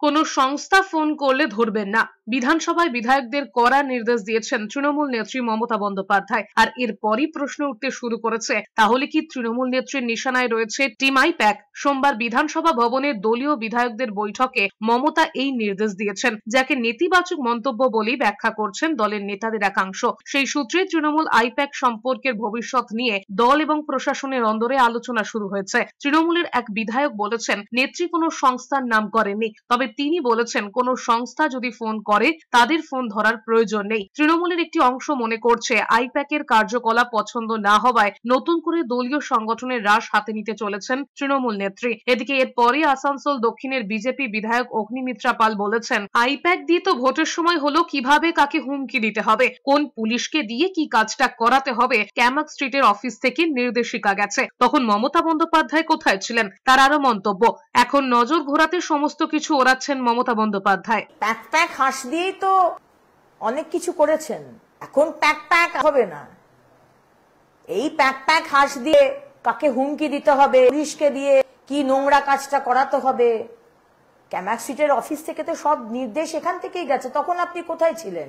কোনো সংস্থা ফোন করলে ধরবেন না। বিধানসভায় বিধায়কদের কড়া নির্দেশ দিয়েছেন তৃণমূল নেত্রী মমতা বন্দ্যোপাধ্যায়। আর এরপরই প্রশ্ন উঠতে শুরু করেছে, তাহলে কি তৃণমূল নেত্রীর নিশানায় রয়েছে টিম আইপ্যাক? সোমবার বিধানসভা ভবনে দলীয় বিধায়কদের বৈঠকে মমতা এই নির্দেশ দিয়েছেন, যাকে নেতিবাচক মন্তব্য বলেই ব্যাখ্যা করছেন দলের নেতাদের একাংশ। সেই সূত্রে তৃণমূল আইপ্যাক সম্পর্কের ভবিষ্যৎ নিয়ে দল এবং প্রশাসনের অন্দরে আলোচনা শুরু হয়েছে। তৃণমূলের এক বিধায়ক বলেছেন, নেত্রী কোনো সংস্থার নাম করেননি, তবে তিনি বলেছেন কোন সংস্থা যদি ফোন করে তাদের ফোন ধরার প্রয়োজন নেই। তৃণমূলের একটি অংশ মনে করছে আইপ্যাকের কার্যকলাপ পছন্দ না হওয়ায় নতুন করে দলীয় সংগঠনের রাশ হাতে নিতে চলেছেন তৃণমূল নেত্রী। এদিকে এরপরই আসানসোল দক্ষিণের বিজেপি বিধায়ক অগ্নিমিত্রা পাল বলেছেন, আইপ্যাক দিয়ে তো ভোটের সময় হলো কিভাবে কাকে হুমকি দিতে হবে, কোন পুলিশকে দিয়ে কি কাজটা করাতে হবে, ক্যামাক স্ট্রিটের অফিস থেকে নির্দেশিকা গেছে। তখন মমতা বন্দ্যোপাধ্যায় কোথায় ছিলেন? তার আরো মন্তব্য, এখন নজর ঘোরাতে সমস্ত কিছু ওড়াচ্ছেন মমতা বন্দ্যোপাধ্যায়। প্যাক প্যাক হাঁস দিয়েই তো অনেক কিছু করেছেন, এখন প্যাক প্যাক হবে না। এই প্যাক প্যাক হাঁস দিয়ে কাকে হুমকি দিতে হবে, পুলিশকে দিয়ে কি নোংরা কাজটা করাতে হবে, ক্যামাক স্ট্রিটের অফিস থেকে তো সব নির্দেশ এখান থেকেই গেছে। তখন আপনি কোথায় ছিলেন?